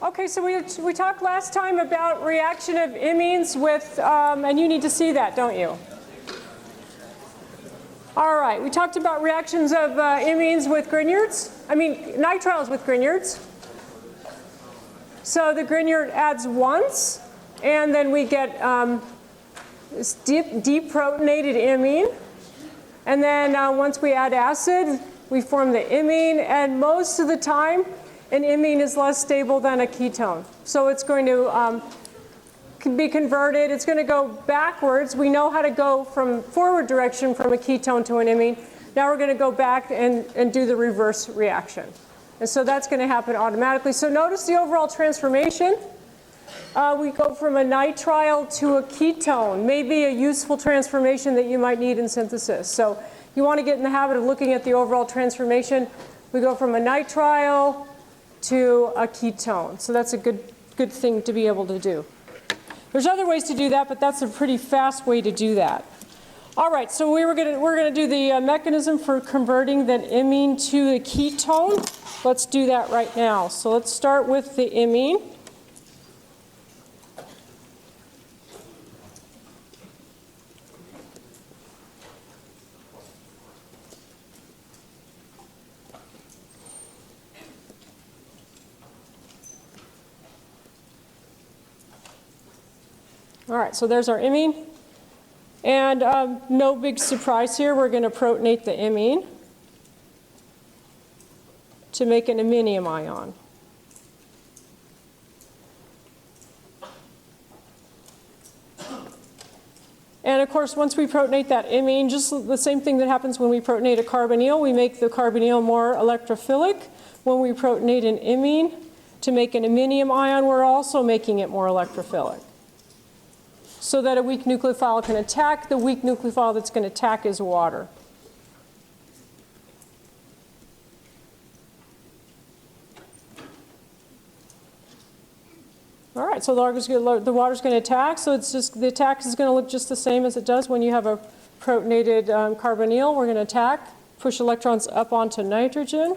Okay, so we talked last time about reaction of imines with, and you need to see that, don't you? All right, we talked about reactions of imines with Grignards, nitriles with Grignards. So the Grignard adds once, and then we get this deprotonated imine. And then once we add acid, we form the imine, and most of the time, an imine is less stable than a ketone. So it's going to be converted. It's going to go backwards. We know how to go from forward direction from a ketone to an imine. Now we're going to go back and do the reverse reaction. And so that's going to happen automatically. So notice the overall transformation. We go from a nitrile to a ketone, maybe a useful transformation that you might need in synthesis. So you want to get in the habit of looking at the overall transformation. We go from a nitrile to a ketone. So that's a good thing to be able to do. There's other ways to do that, but that's a pretty fast way to do that. All right, so we're going to do the mechanism for converting that imine to a ketone. Let's do that right now. So let's start with the imine. All right, so there's our imine. And no big surprise here, we're going to protonate the imine to make an iminium ion. And of course, once we protonate that imine, just the same thing that happens when we protonate a carbonyl, we make the carbonyl more electrophilic. When we protonate an imine to make an iminium ion, we're also making it more electrophilic, so that a weak nucleophile can attack. The weak nucleophile that's going to attack is water. All right, so the water's going to attack, so it's just, the attack is going to look just the same as it does when you have a protonated carbonyl. We're going to attack, push electrons up onto nitrogen.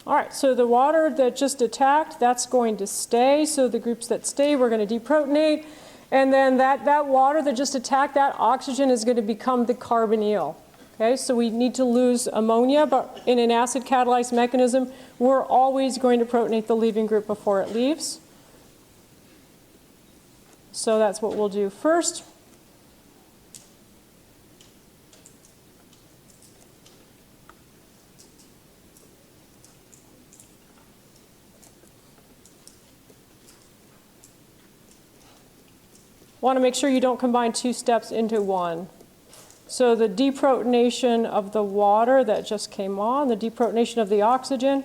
All right, so the water that just attacked, that's going to stay. So the groups that stay, we're going to deprotonate. And then that water that just attacked, that oxygen is going to become the carbonyl. Okay, so we need to lose ammonia, but in an acid catalyzed mechanism, we're always going to protonate the leaving group before it leaves. So that's what we'll do first. Want to make sure you don't combine two steps into one. So the deprotonation of the water that just came on, the deprotonation of the oxygen,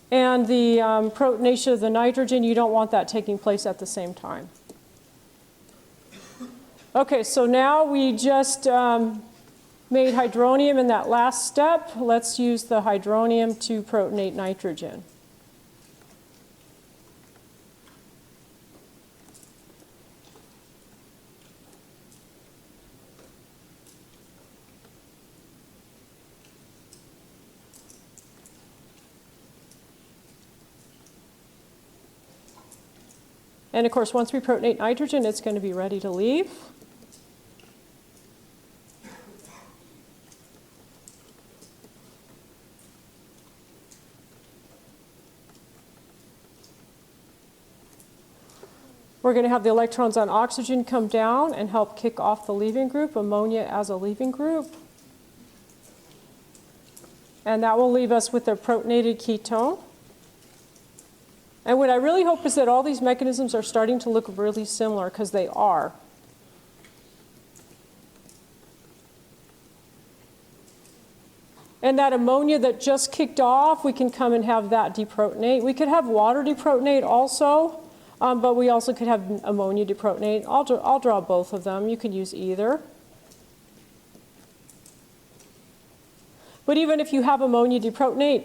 and the protonation of the nitrogen, you don't want that taking place at the same time. Okay, so now we just made hydronium in that last step. Let's use the hydronium to protonate nitrogen. And of course, once we protonate nitrogen, it's going to be ready to leave. We're going to have the electrons on oxygen come down and help kick off the leaving group, ammonia as a leaving group. And that will leave us with a protonated ketone. And what I really hope is that all these mechanisms are starting to look really similar, because they are. And that ammonia that just kicked off, we can come and have that deprotonate. We could have water deprotonate also, but we also could have ammonia deprotonate. I'll draw both of them. You could use either. But even if you have ammonia deprotonate,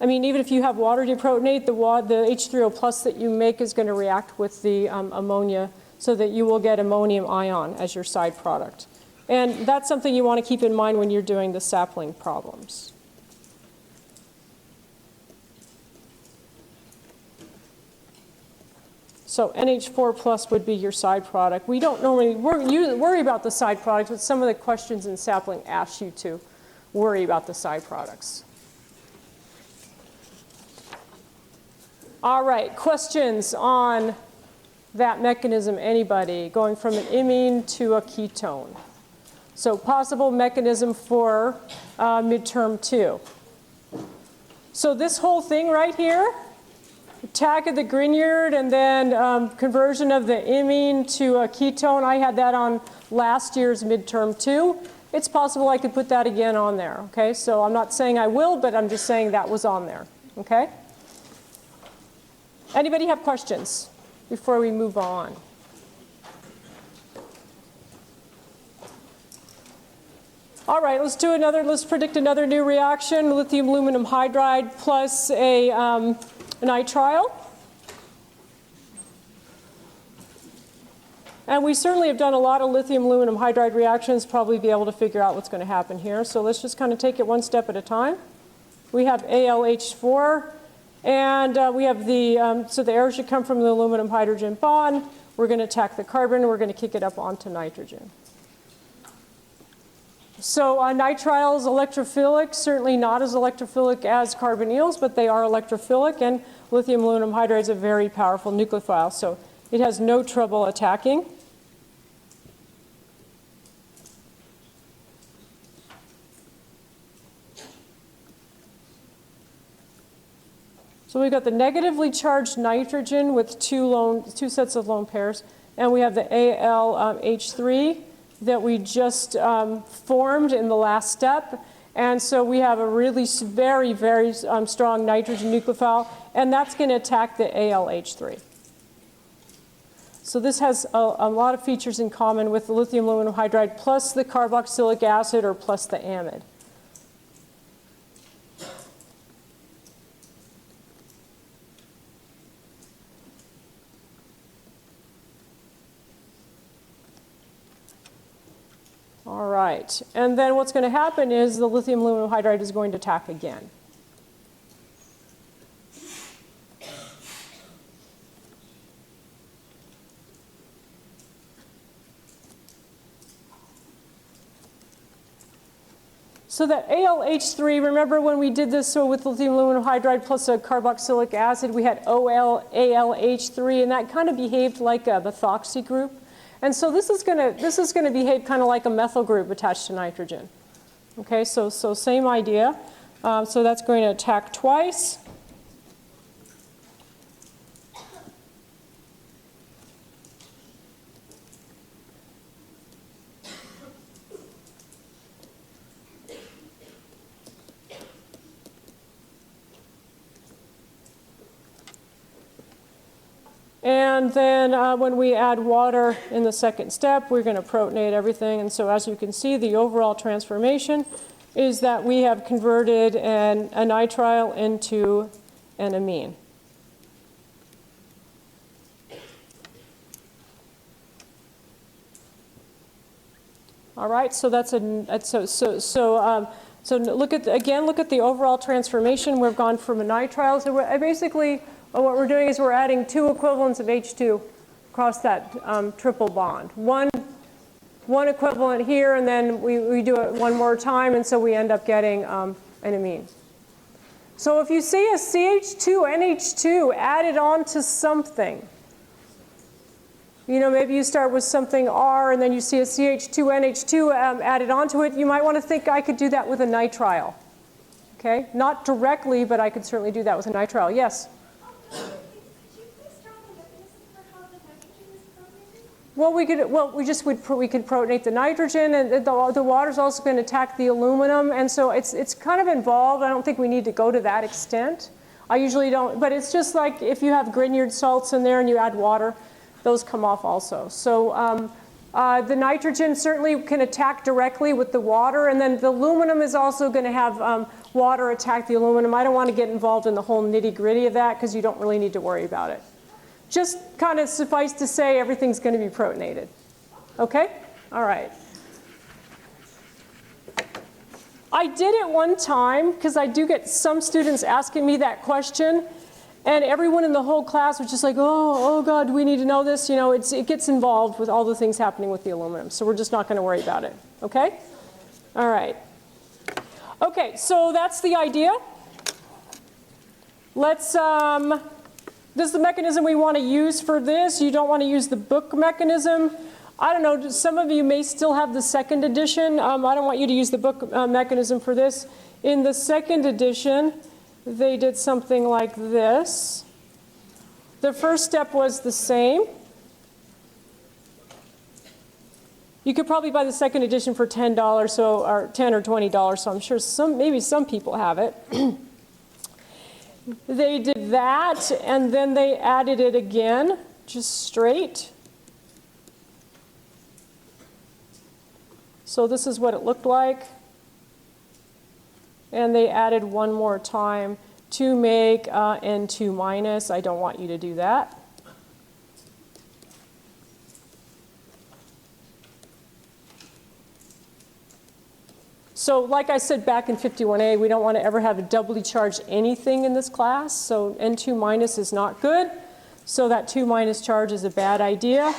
even if you have water deprotonate, the H3O plus that you make is going to react with the ammonia so that you will get ammonium ion as your side product. And that's something you want to keep in mind when you're doing the sapling problems. So NH4 plus would be your side product. We don't normally worry about the side products, but some of the questions in sapling ask you to worry about the side products. All right, questions on that mechanism, anybody, going from an imine to a ketone? So possible mechanism for midterm 2. So this whole thing right here, attack of the Grignard and then conversion of the imine to a ketone, I had that on last year's midterm 2. It's possible I could put that again on there, okay? So I'm not saying I will, but I'm just saying that was on there, okay? Anybody have questions before we move on? All right, let's predict another new reaction, lithium aluminum hydride plus a nitrile. And we certainly have done a lot of lithium aluminum hydride reactions, probably be able to figure out what's going to happen here. So let's just kind of take it one step at a time. We have AlH4, and we have so the air should come from the aluminum hydrogen bond. We're going to attack the carbon, and we're going to kick it up onto nitrogen. So nitrile is electrophilic, certainly not as electrophilic as carbonyls, but they are electrophilic, and lithium aluminum hydride is a very powerful nucleophile, so it has no trouble attacking. So we've got the negatively charged nitrogen with two sets of lone pairs, and we have the AlH3 that we just formed in the last step. And so we have a really very, very strong nitrogen nucleophile, and that's going to attack the AlH3. So this has a lot of features in common with the lithium aluminum hydride plus the carboxylic acid or plus the amide. All right, and then what's going to happen is the lithium aluminum hydride is going to attack again. So that AlH3, remember when we did this with lithium aluminum hydride plus a carboxylic acid, we had AlH3, and that kind of behaved like a methoxy group. And so this is going to behave kind of like a methyl group attached to nitrogen. Okay, so same idea. So that's going to attack twice. And then when we add water in the second step, we're going to protonate everything. And so as you can see, the overall transformation is that we have converted a nitrile into an amine. All right, so that's so look at the overall transformation. We've gone from a nitrile. So basically, what we're doing is we're adding 2 equivalents of H2 across that triple bond. One equivalent here, and then we do it one more time, and so we end up getting an amine. So if you see a CH2NH2 added on to something, maybe you start with something R, and then you see a CH2NH2 added onto it, you might want to think I could do that with a nitrile. Okay? Not directly, but I could certainly do that with a nitrile. Yes? Well, we could protonate the nitrogen, and the water's also going to attack the aluminum, and so it's kind of involved. I don't think we need to go to that extent. I usually don't, but it's just like if you have Grignard salts in there and you add water, those come off also. So The nitrogen certainly can attack directly with the water, and then the aluminum is also going to have water attack the aluminum. I don't want to get involved in the whole nitty-gritty of that because you don't really need to worry about it. Just kind of suffice to say everything's going to be protonated. Okay? All right. I did it one time because I do get some students asking me that question, and everyone in the whole class was just like, oh God, we need to know this. You know, it gets involved with all the things happening with the aluminum, so we're just not going to worry about it. Okay? All right. Okay, so that's the idea. Let's, this is the mechanism we want to use for this. You don't want to use the book mechanism. I don't know, some of you may still have the second edition. I don't want you to use the book mechanism for this. In the second edition, they did something like this. The first step was the same. You could probably buy the second edition for $10, so, or $10 or $20, so I'm sure maybe some people have it. They did that, and then they added it again, just straight. So this is what it looked like. And they added one more time to make N2 minus. I don't want you to do that. So like I said back in 51A, we don't want to ever have a doubly charged anything in this class. So N2 minus is not good. So that 2 minus charge is a bad idea.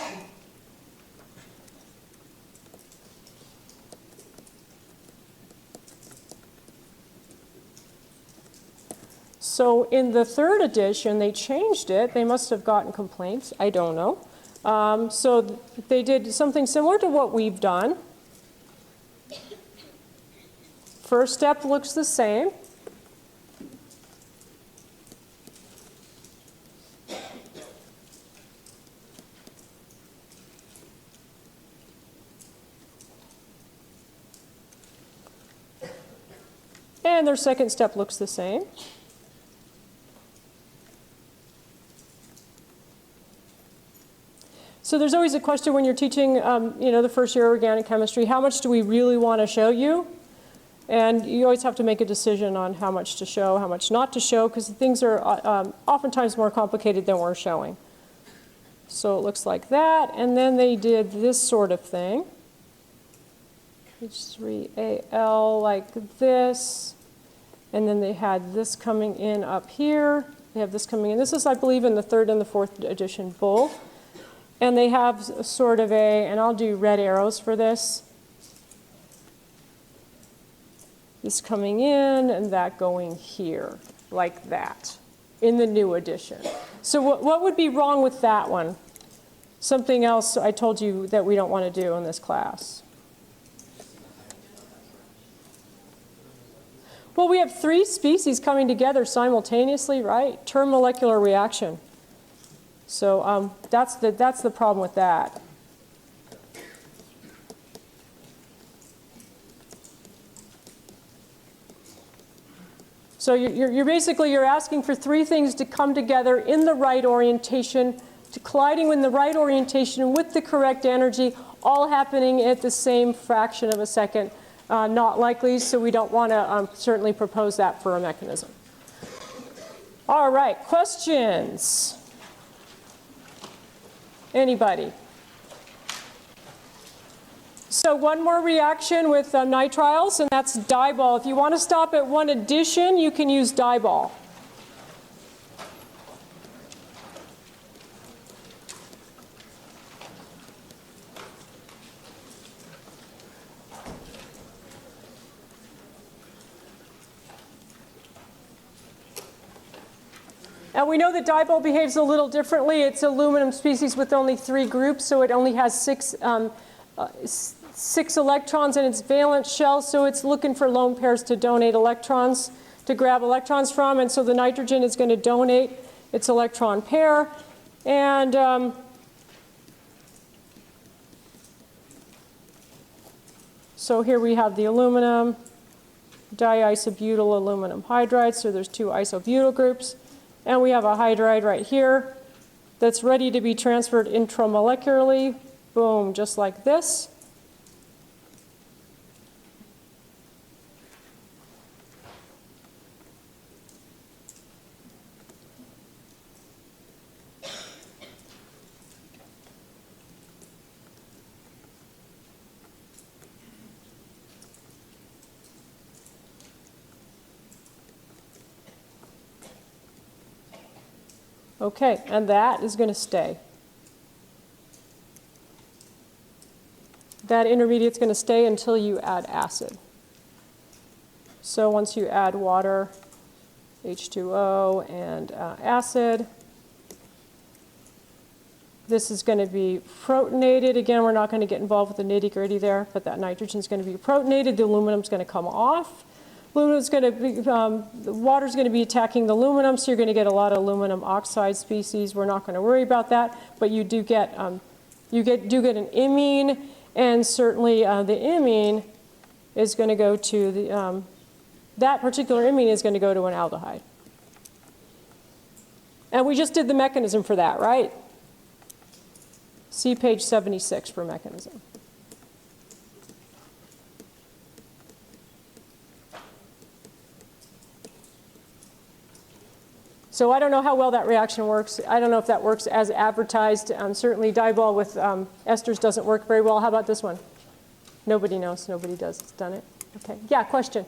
So in the third edition, they changed it. They must have gotten complaints. I don't know. So they did something similar to what we've done. First step looks the same. And their second step looks the same. So there's always a question when you're teaching, the first year of organic chemistry, how much do we really want to show you? And you always have to make a decision on how much to show, how much not to show, because things are oftentimes more complicated than we're showing. So it looks like that. And then they did this sort of thing. H3Al like this. And then they had this coming in up here. They have this coming in. This is, I believe, in the third and the fourth edition both. And they have sort of and I'll do red arrows for this. This coming in and that going here, like that, in the new edition. So what would be wrong with that one? Something else I told you that we don't want to do in this class. Well, we have 3 species coming together simultaneously, right? Termomolecular reaction. So that's the problem with that. So you're asking for 3 things to come together in the right orientation, to colliding in the right orientation with the correct energy, all happening at the same fraction of a second. Not likely, so we don't want to certainly propose that for a mechanism. All right, questions? Anybody? So one more reaction with nitriles, and that's dibol. If you want to stop at one addition, you can use dibol. And we know that dibol behaves a little differently. It's an aluminum species with only 3 groups, so it only has 6 electrons in its valence shell, so it's looking for lone pairs to donate electrons, to grab electrons from, and so the nitrogen is going to donate its electron pair. And so here we have the aluminum, diisobutyl aluminum hydride, so there's 2 isobutyl groups. And we have a hydride right here that's ready to be transferred intramolecularly boom, just like this. Okay, and that is going to stay. That intermediate's going to stay until you add acid. So once you add water, H2O, and acid, this is going to be protonated. Again, we're not going to get involved with the nitty-gritty there, but that nitrogen is going to be protonated. The aluminum's going to come off. Aluminum's going to be, the water's going to be attacking the aluminum, so you're going to get a lot of aluminum oxide species. We're not going to worry about that, but you do get an imine, and certainly the imine is going to go to the that particular imine is going to go to an aldehyde. And we just did the mechanism for that, right? See page 76 for mechanism. So I don't know how well that reaction works. I don't know if that works as advertised. Certainly diol with esters doesn't work very well. How about this one? Nobody knows. Nobody does. It's done it. Okay. Yeah, question.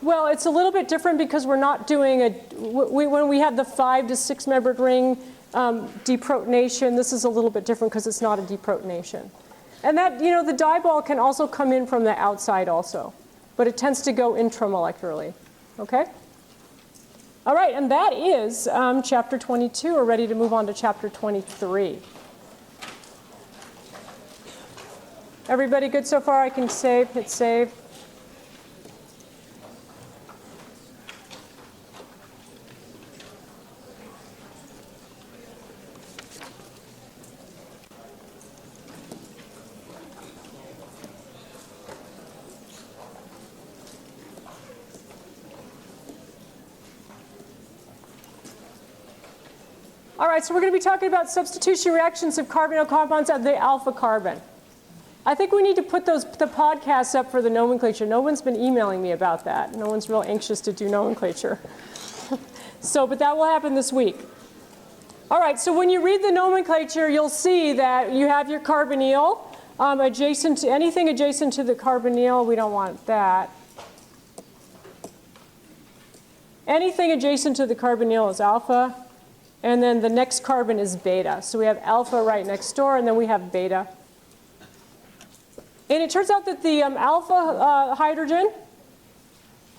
Well, it's a little bit different because we're not doing when we have the 5 to 6 membered ring deprotonation, this is a little bit different because it's not a deprotonation. And that, you know, the diol can also come in from the outside also, but it tends to go intramolecularly. Okay? All right, and that is chapter 22. We're ready to move on to chapter 23. Everybody good so far? I can save, hit save. All right, so we're going to be talking about substitution reactions of carbonyl compounds at the alpha carbon. I think we need to put the podcasts up for the nomenclature. No one's been emailing me about that. No one's real anxious to do nomenclature. But that will happen this week. All right, so when you read the nomenclature, you'll see that you have your carbonyl. Adjacent to anything adjacent to the carbonyl, we don't want that. Anything adjacent to the carbonyl is alpha. And then the next carbon is beta. So we have alpha right next door, and then we have beta. And it turns out that the alpha hydrogen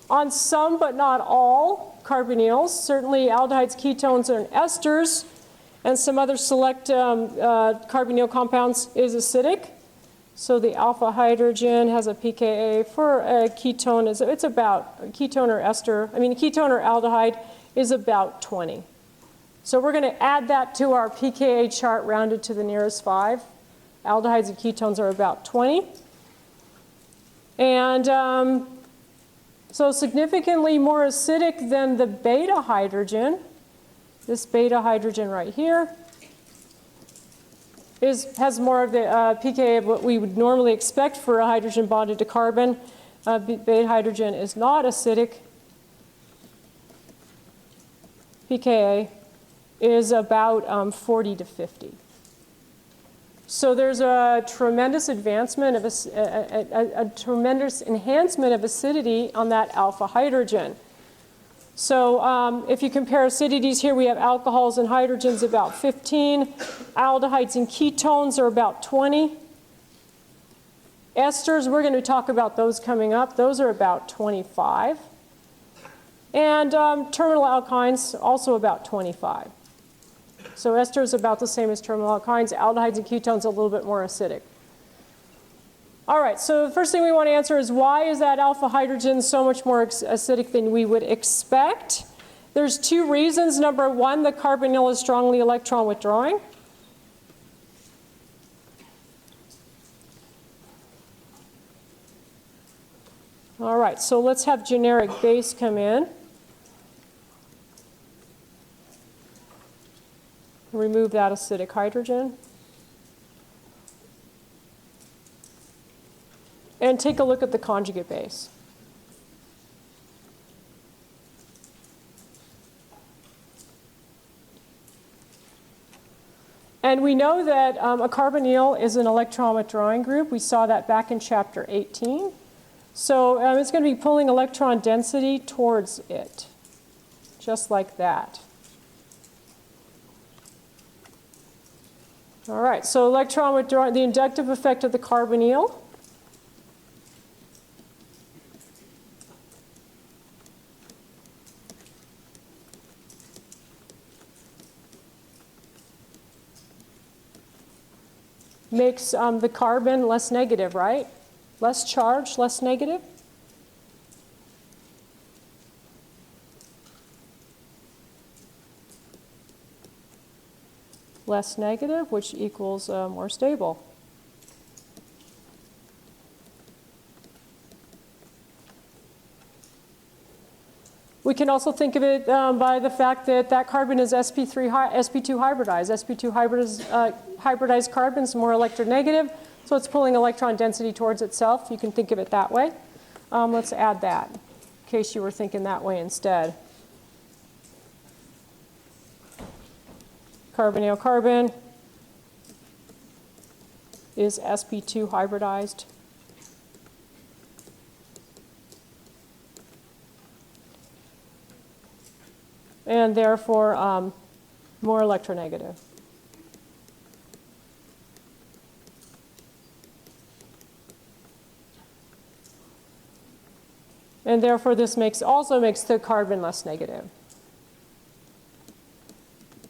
on some but not all carbonyls, certainly aldehydes, ketones, and esters, and some other select carbonyl compounds, is acidic. So the alpha hydrogen has a pKa for a ketone. It's about a ketone or ester. I mean, a ketone or aldehyde is about 20. So we're going to add that to our pKa chart rounded to the nearest 5. Aldehydes and ketones are about 20. And so significantly more acidic than the beta hydrogen. This beta hydrogen right here has more of the pKa of what we would normally expect for a hydrogen bonded to carbon. Beta hydrogen is not acidic. pKa is about 40 to 50. So there's a tremendous advancement of a tremendous enhancement of acidity on that alpha hydrogen. So if you compare acidities here, we have alcohols and hydrogens about 15. Aldehydes and ketones are about 20. Esters, we're going to talk about those coming up. Those are about 25. And terminal alkynes, also about 25. So ester is about the same as terminal alkynes. Aldehydes and ketones a little bit more acidic. All right, so the first thing we want to answer is why is that alpha hydrogen so much more acidic than we would expect? There's 2 reasons. Number 1, the carbonyl is strongly electron withdrawing. All right, so let's have generic base come in. Remove that acidic hydrogen. And take a look at the conjugate base. And we know that a carbonyl is an electron withdrawing group. We saw that back in chapter 18. So it's going to be pulling electron density towards it, just like that. All right, so electron withdrawing, the inductive effect of the carbonyl. Makes the carbon less negative, right? Less charged, less negative. Less negative, which equals more stable. We can also think of it by the fact that that carbon is sp2 hybridized. sp2 hybridized carbon is more electronegative, so it's pulling electron density towards itself. You can think of it that way. Let's add that, in case you were thinking that way instead. Carbonyl carbon is sp2 hybridized. And therefore more electronegative. And therefore this also makes the carbon less negative.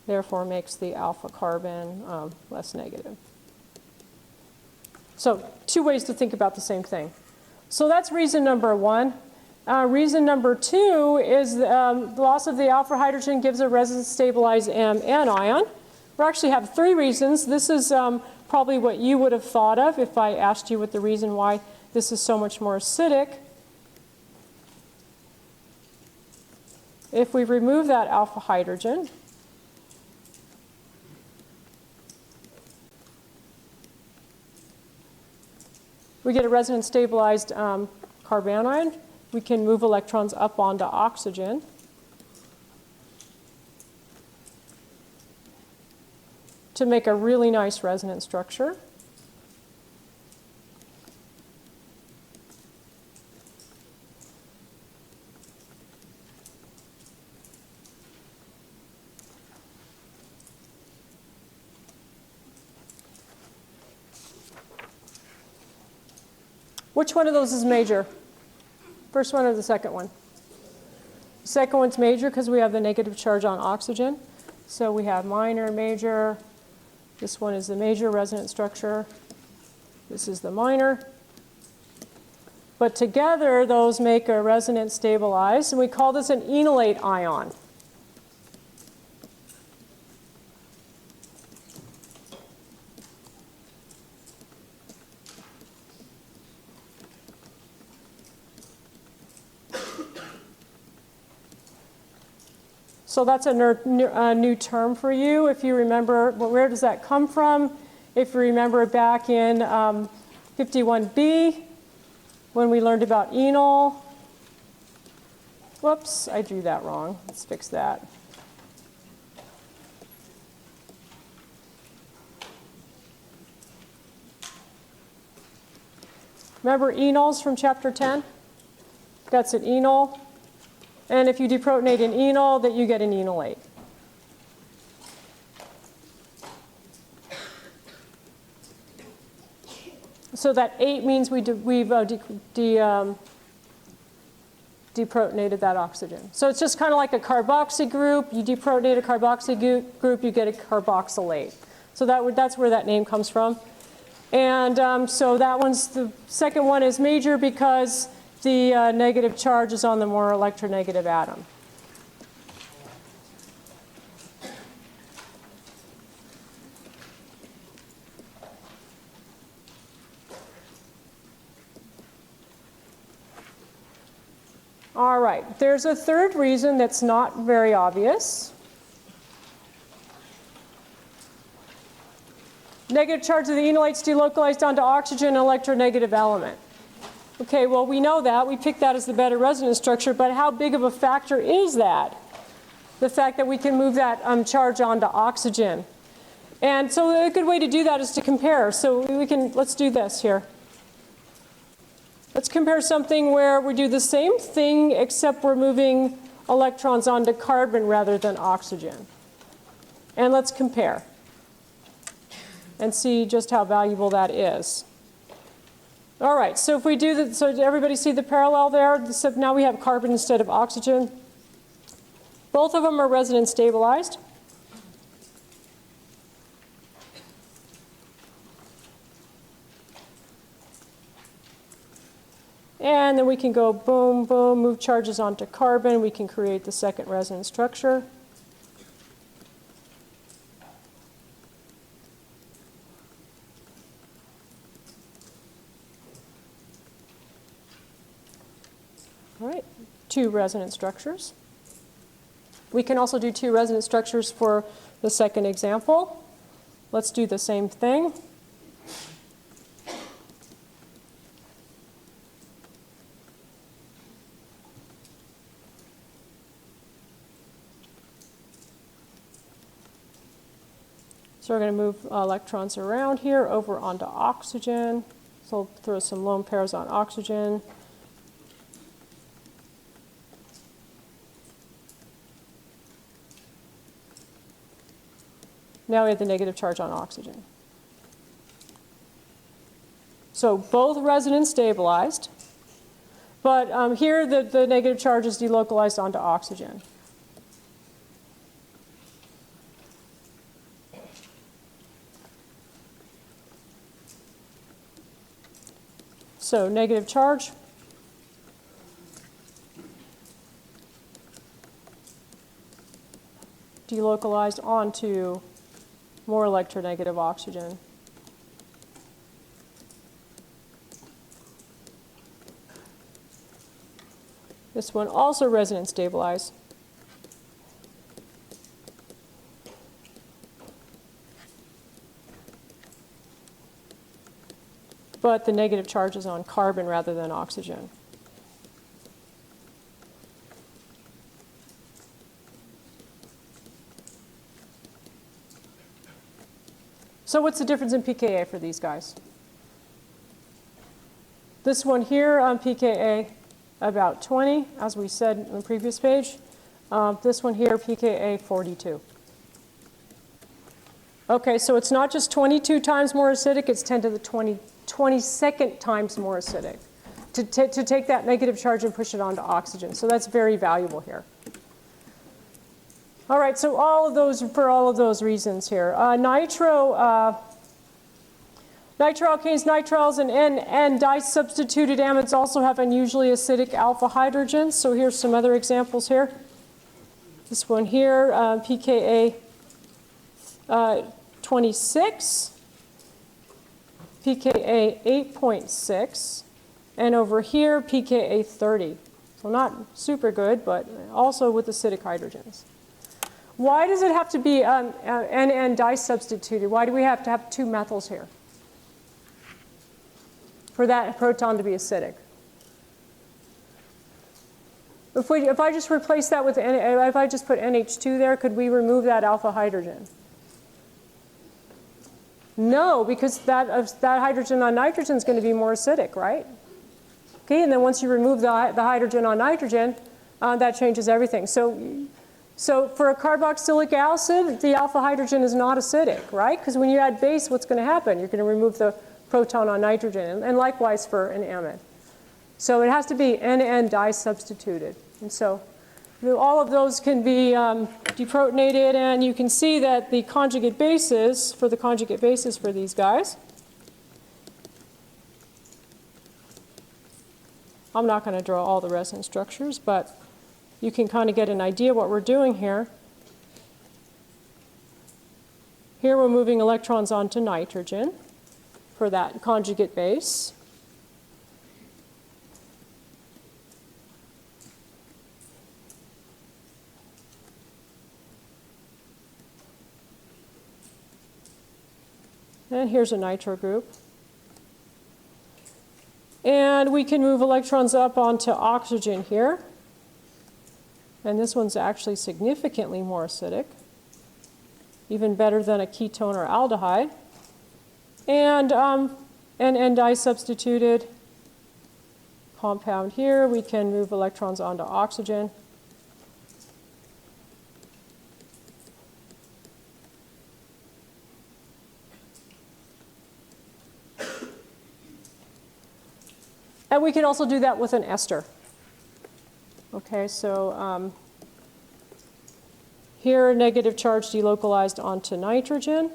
Therefore makes the alpha carbon less negative. So 2 ways to think about the same thing. So that's reason number 1. Reason number 2 is the loss of the alpha hydrogen gives a resonance stabilized anion. We actually have 3 reasons. This is probably what you would have thought of if I asked you what the reason why this is so much more acidic. If we remove that alpha hydrogen, we get a resonance stabilized carbanion. We can move electrons up onto oxygen. To make a really nice resonance structure. Which one of those is major? First one or the second one? Second one's major because we have the negative charge on oxygen. So we have minor, major. This one is the major resonance structure. This is the minor. But together, those make a resonance stabilized, and we call this an enolate ion. So that's a new term for you. If you remember, well, where does that come from? If you remember back in 51B, when we learned about Enol. Whoops, I drew that wrong. Let's fix that. Remember enols from chapter 10? That's an enol. And if you deprotonate an enol, that you get an enolate. So that 8 means we've deprotonated that oxygen. So it's just kind of like a carboxy group. You deprotonate a carboxy group, you get a carboxylate. So that's where that name comes from. And so that one's the second one is major because the negative charge is on the more electronegative atom. All right, there's a third reason that's not very obvious. Negative charge of the enolate's delocalized onto oxygen, an electronegative element. Okay, well, we know that. We picked that as the better resonance structure, but how big of a factor is that? The fact that we can move that charge onto oxygen. And so a good way to do that is to compare. So let's do this here. Let's compare something where we do the same thing except we're moving electrons onto carbon rather than oxygen. And let's compare and see just how valuable that is. All right, so if we do that, so did everybody see the parallel there? Except now we have carbon instead of oxygen. Both of them are resonance stabilized. And then we can go boom, boom, move charges onto carbon. We can create the second resonance structure. All right, 2 resonance structures. We can also do 2 resonance structures for the second example. Let's do the same thing. So we're going to move electrons around here over onto oxygen. So we'll throw some lone pairs on oxygen. Now we have the negative charge on oxygen. So both resonance stabilized, but here the negative charge is delocalized onto oxygen. So negative charge. Delocalized onto more electronegative oxygen. This one also resonance stabilized. But the negative charge is on carbon rather than oxygen. So what's the difference in pKa for these guys? This one here on pKa about 20, as we said on the previous page. This one here, pKa 42. Okay, so it's not just 22 times more acidic, it's 10 to the 22nd times more acidic to take that negative charge and push it onto oxygen. So that's very valuable here. All right, so for all of those reasons here. Nitroalkanes, nitriles, and N-disubstituted amides also have unusually acidic alpha hydrogens. So here's some other examples here. This one here, pKa 26, pKa 8.6, and over here, pKa 30. So not super good, but also with acidic hydrogens. Why does it have to be N disubstituted? Why do we have to have 2 methyls here for that proton to be acidic? If I just replace that with, if I just put NH2 there, could we remove that alpha hydrogen? No, because that hydrogen on nitrogen is going to be more acidic, right? Okay, and then once you remove the hydrogen on nitrogen, that changes everything. So for a carboxylic acid, the alpha hydrogen is not acidic, right? Because when you add base, what's going to happen? You're going to remove the proton on nitrogen, and likewise for an amide. So it has to be N disubstituted. And so all of those can be deprotonated, and you can see that the conjugate bases for these guys, I'm not going to draw all the resonance structures, but you can kind of get an idea what we're doing here. Here we're moving electrons onto nitrogen for that conjugate base. And here's a nitro group. And we can move electrons up onto oxygen here. And this one's actually significantly more acidic, even better than a ketone or aldehyde. And an disubstituted compound here, we can move electrons onto oxygen. And we can also do that with an ester. Okay, so here, negative charge delocalized onto nitrogen.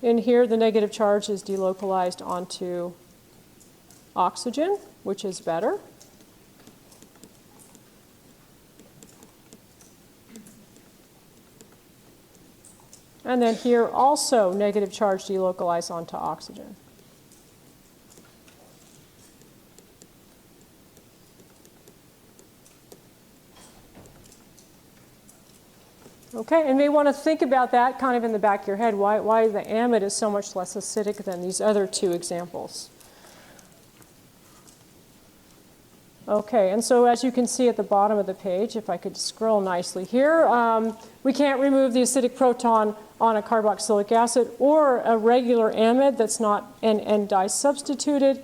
In here, the negative charge is delocalized onto oxygen, which is better. And then here also negative charge delocalized onto oxygen. Okay, and you may want to think about that kind of in the back of your head, why the amide is so much less acidic than these other two examples. Okay, and so as you can see at the bottom of the page, if I could scroll nicely here, we can't remove the acidic proton on a carboxylic acid or a regular amide that's not N disubstituted,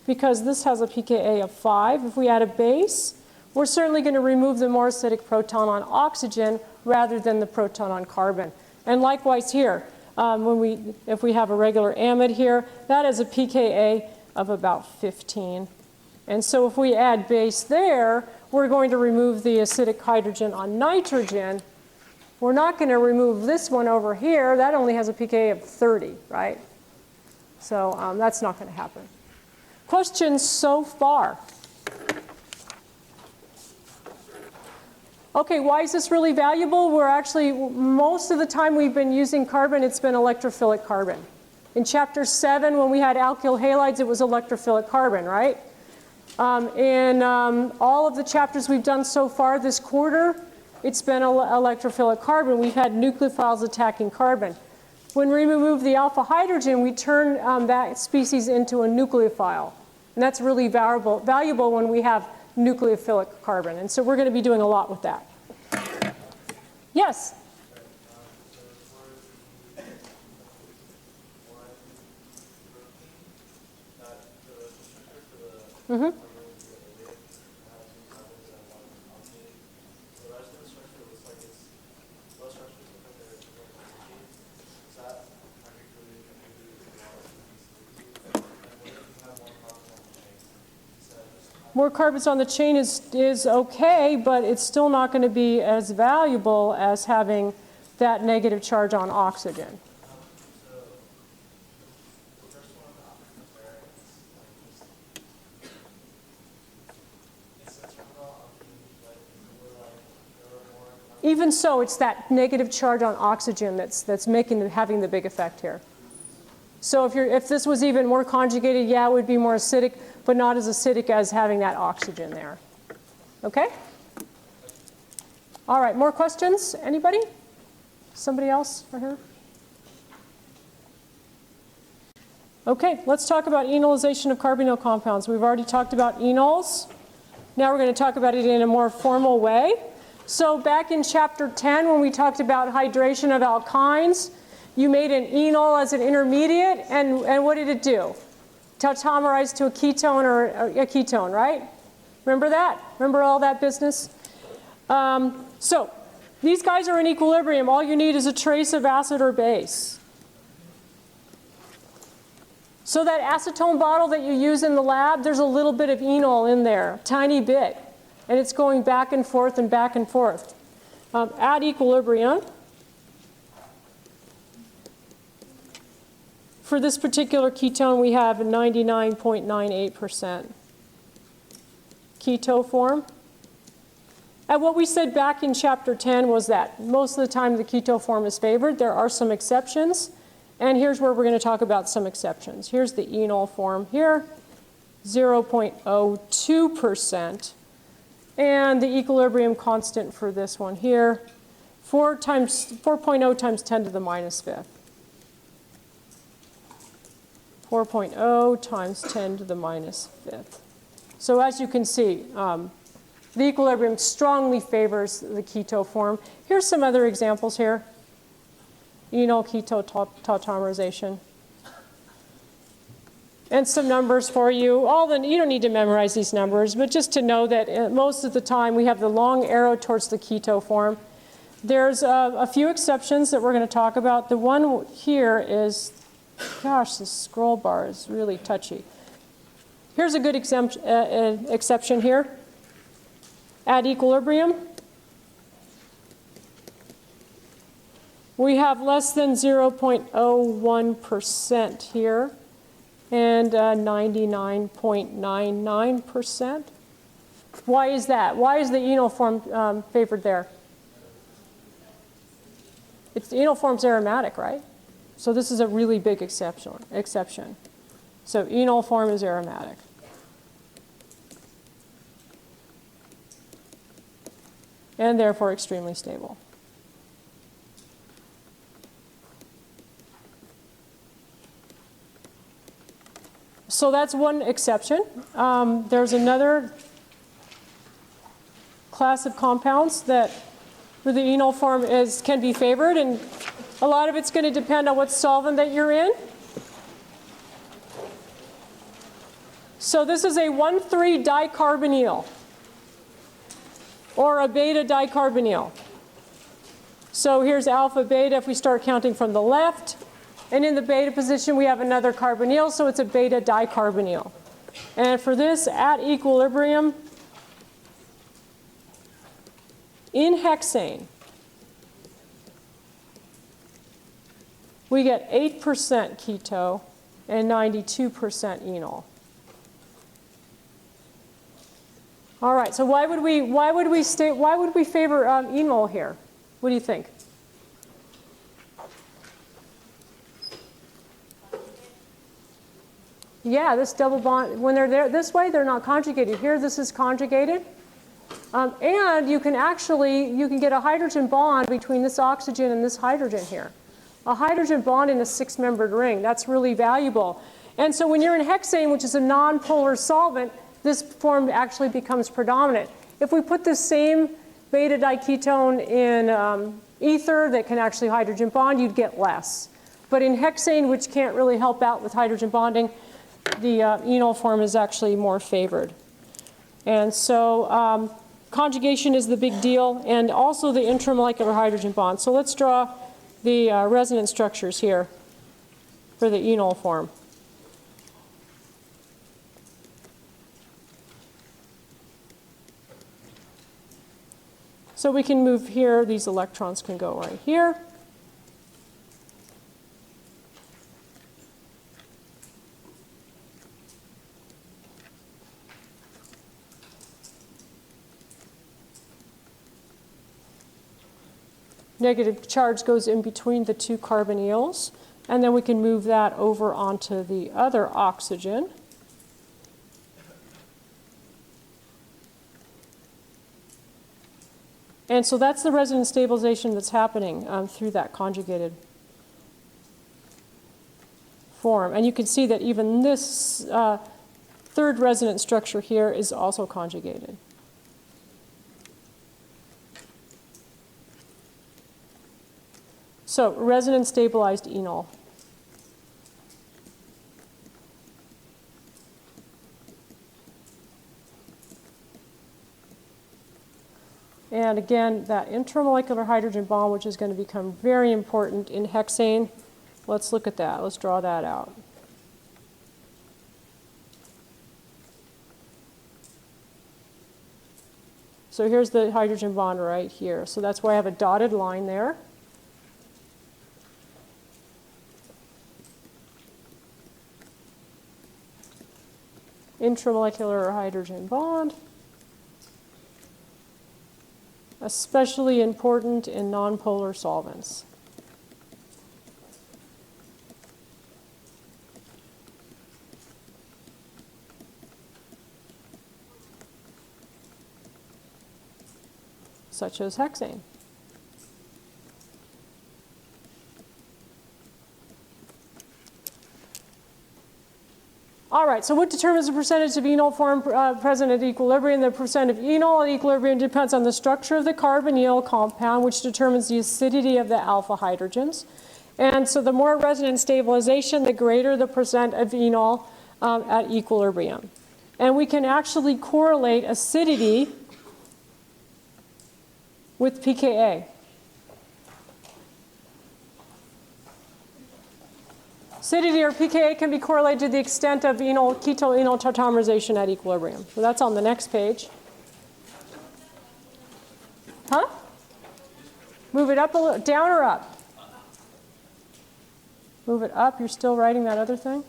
because this has a pKa of 5. If we add a base, we're certainly going to remove the more acidic proton on oxygen rather than the proton on carbon. And likewise here, if we have a regular amide here, that has a pKa of about 15. And so if we add base there, we're going to remove the acidic hydrogen on nitrogen. We're not going to remove this one over here. That only has a pKa of 30, right? So that's not going to happen. Questions so far? Okay, why is this really valuable? We're actually, most of the time we've been using carbon, it's been electrophilic carbon. In chapter 7, when we had alkyl halides, it was electrophilic carbon, right? In all of the chapters we've done so far this quarter, it's been electrophilic carbon. We've had nucleophiles attacking carbon. When we remove the alpha hydrogen, we turn that species into a nucleophile. And that's really valuable when we have nucleophilic carbon. And so we're going to be doing a lot with that. Yes? Mm-hmm. More carbons on the chain is okay, but it's still not going to be as valuable as having that negative charge on oxygen. Even so, it's that negative charge on oxygen that's having the big effect here. So if this was even more conjugated, yeah, it would be more acidic, but not as acidic as having that oxygen there. Okay? All right, more questions? Anybody? Somebody else right here? Okay, let's talk about enolization of carbonyl compounds. We've already talked about enols. Now we're going to talk about it in a more formal way. So back in chapter 10, when we talked about hydration of alkynes, you made an enol as an intermediate, and what did it do? Tautomerize to a ketone or a ketone, right? Remember that? Remember all that business? So these guys are in equilibrium. All you need is a trace of acid or base. So that acetone bottle that you use in the lab, there's a little bit of enol in there, tiny bit. And it's going back and forth and back and forth. At equilibrium, for this particular ketone, we have 99.98% keto form. And what we said back in chapter 10 was that most of the time the keto form is favored. There are some exceptions. And here's where we're going to talk about some exceptions. Here's the enol form here, 0.02%. And the equilibrium constant for this one here, 4.0 times 10 to the minus fifth. 4.0 times 10 to the minus fifth. So as you can see, the equilibrium strongly favors the keto form. Here's some other examples here. Enol keto tautomerization. And some numbers for you. You don't need to memorize these numbers, but just to know that most of the time we have the long arrow towards the keto form. There's a few exceptions that we're going to talk about. The one here is, gosh, this scroll bar is really touchy. Here's a good exception here. At equilibrium, we have less than 0.01% here and 99.99%. Why is that? Why is the Enol form favored there? The Enol form's aromatic, right? So this is a really big exception. So Enol form is aromatic. And therefore extremely stable. So that's one exception. There's another class of compounds that where the enol form can be favored, and a lot of it's going to depend on what solvent that you're in. So this is a 1,3-dicarbonyl or a beta-dicarbonyl. So here's alpha, beta if we start counting from the left. And in the beta position, we have another carbonyl, so it's a beta-dicarbonyl. And for this, at equilibrium, in hexane, we get 8% keto and 92% enol. All right, so why would we favor enol here? What do you think? Yeah, this double bond, when they're there this way, they're not conjugated. Here, this is conjugated. And you can get a hydrogen bond between this oxygen and this hydrogen here. A hydrogen bond in a 6-membered ring. That's really valuable. And so when you're in hexane, which is a nonpolar solvent, this form actually becomes predominant. If we put the same beta-diketone in ether that can actually hydrogen bond, you'd get less. But in hexane, which can't really help out with hydrogen bonding, the enol form is actually more favored. And so conjugation is the big deal, and also the intramolecular hydrogen bond. So let's draw the resonance structures here for the enol form. So we can move here. These electrons can go right here. Negative charge goes in between the two carbonyls, and then we can move that over onto the other oxygen. And so that's the resonance stabilization that's happening through that conjugated form. And you can see that even this third resonance structure here is also conjugated. So resonance stabilized enol. And again, that intramolecular hydrogen bond, which is going to become very important in hexane. Let's look at that. Let's draw that out. So here's the hydrogen bond right here. So that's why I have a dotted line there. Intramolecular hydrogen bond. Especially important in nonpolar solvents. such as hexane. All right, so what determines the percentage of enol form present at equilibrium? The percent of enol at equilibrium depends on the structure of the carbonyl compound, which determines the acidity of the alpha hydrogens. And so the more resonant stabilization, the greater the percent of enol at equilibrium. And we can actually correlate acidity with pKa. Acidity or pKa can be correlated to the extent of keto-enol tautomerization at equilibrium. So that's on the next page. Huh? Move it up a little, down or up? Move it up. You're still writing that other thing?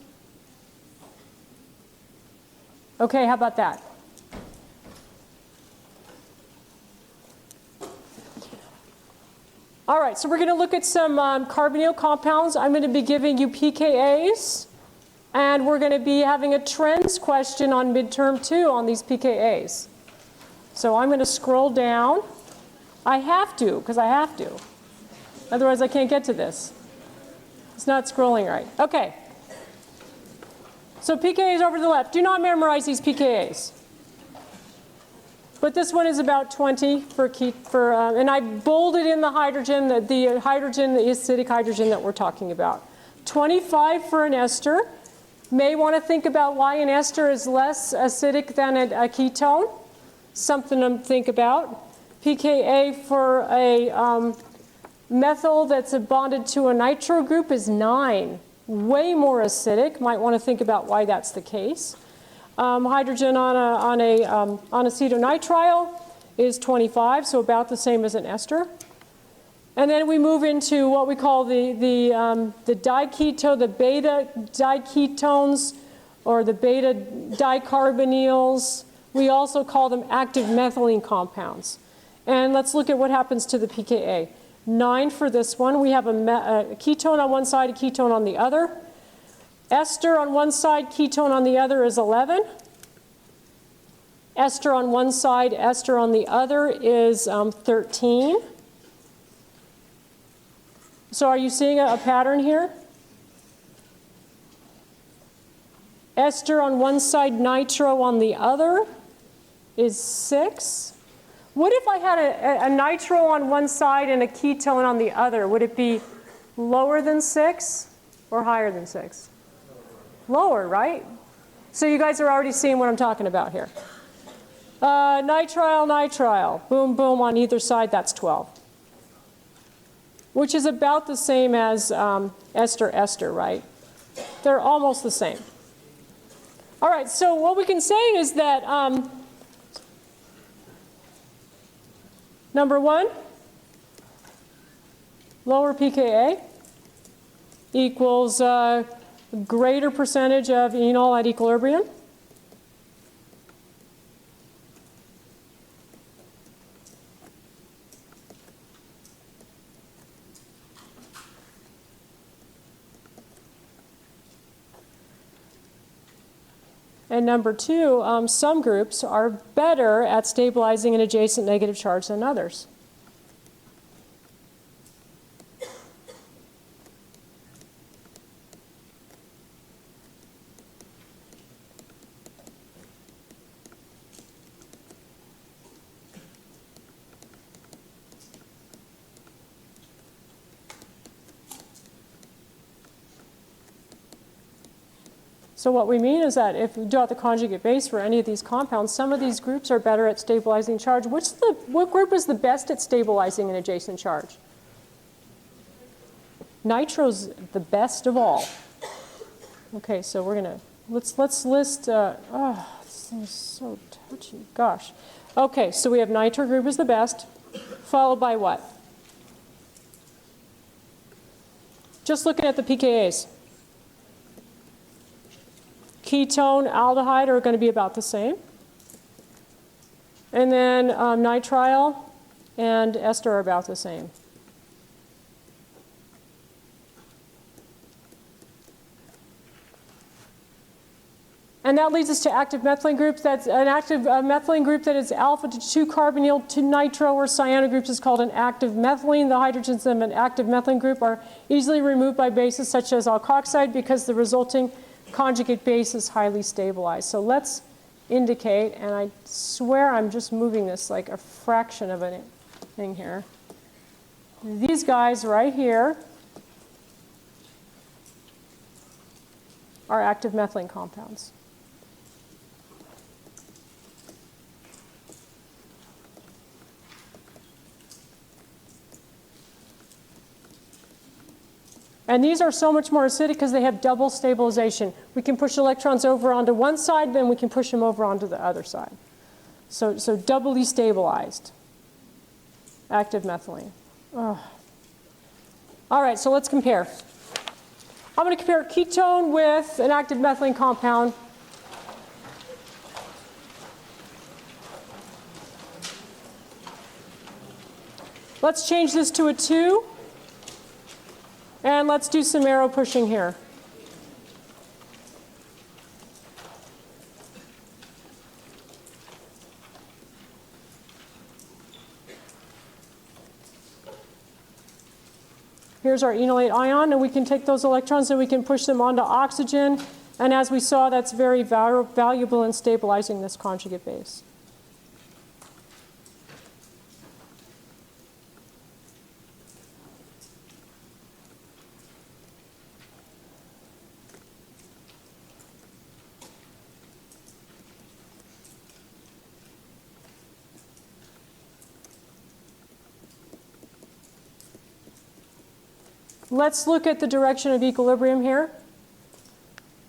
Okay, how about that? All right, so we're going to look at some carbonyl compounds. I'm going to be giving you pKa's, and we're going to be having a trends question on midterm 2 on these pKa's. So I'm going to scroll down. I have to, because I have to. Otherwise, I can't get to this. It's not scrolling right. Okay. So pKa's over to the left. Do not memorize these pKa's. But this one is about 20 and I bolded in the hydrogen, the acidic hydrogen that we're talking about. 25 for an ester. May want to think about why an ester is less acidic than a ketone. Something to think about. pKa for a methyl that's bonded to a nitro group is 9. Way more acidic. Might want to think about why that's the case. Hydrogen on acetonitrile is 25, so about the same as an ester. And then we move into what we call the beta diketones, or the beta dicarbonyls. We also call them active methylene compounds. And let's look at what happens to the pKa. 9 for this one. We have a ketone on one side, a ketone on the other. Ester on one side, ketone on the other is 11. Ester on one side, ester on the other is 13. So are you seeing a pattern here? Ester on one side, nitro on the other is 6. What if I had a nitro on one side and a ketone on the other? Would it be lower than 6 or higher than 6? Lower, right? So you guys are already seeing what I'm talking about here. Nitrile, nitrile. Boom, boom on either side, that's 12. Which is about the same as ester, ester, right? They're almost the same. All right, so what we can say is that number 1, lower pKa equals greater percentage of enol at equilibrium. And number 2, some groups are better at stabilizing an adjacent negative charge than others. So what we mean is that if we do out the conjugate base for any of these compounds, some of these groups are better at stabilizing charge. What group is the best at stabilizing an adjacent charge? Nitro's the best of all. Okay, so we're gonna let's list. Oh, this thing is so touchy. Gosh. Okay, so we have nitro group is the best, followed by what? Just looking at the pKa's. Ketone, aldehyde are going to be about the same. And then nitrile and ester are about the same. And that leads us to active methylene groups. That's an active methylene group that is alpha to 2-carbonyl to nitro or cyano groups is called an active methylene. The hydrogens in an active methylene group are easily removed by bases such as alkoxide because the resulting conjugate base is highly stabilized. So let's indicate, and I swear I'm just moving this like a fraction of a thing here. These guys right here are active methylene compounds. And these are so much more acidic because they have double stabilization. We can push electrons over onto one side, then we can push them over onto the other side. So doubly stabilized, active methylene. Ugh. All right, so let's compare. I'm going to compare a ketone with an active methylene compound. Let's change this to a 2. And let's do some arrow pushing here. Here's our enolate ion, and we can take those electrons and we can push them onto oxygen. And as we saw, that's very valuable in stabilizing this conjugate base. Let's look at the direction of equilibrium here.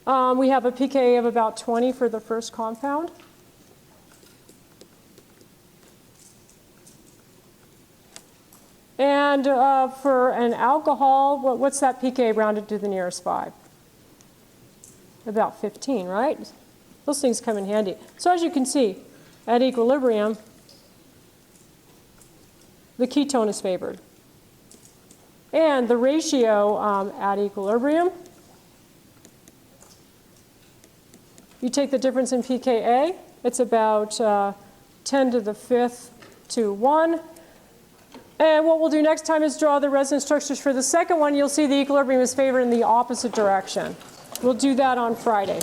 We have a pKa of about 20 for the first compound. And for an alcohol, what's that pKa rounded to the nearest 5? About 15, right? Those things come in handy. So as you can see, at equilibrium, the ketone is favored. And the ratio at equilibrium, you take the difference in pKa, it's about 10 to the 5th to 1. And what we'll do next time is draw the resonance structures for the second one. You'll see the equilibrium is favored in the opposite direction. We'll do that on Friday.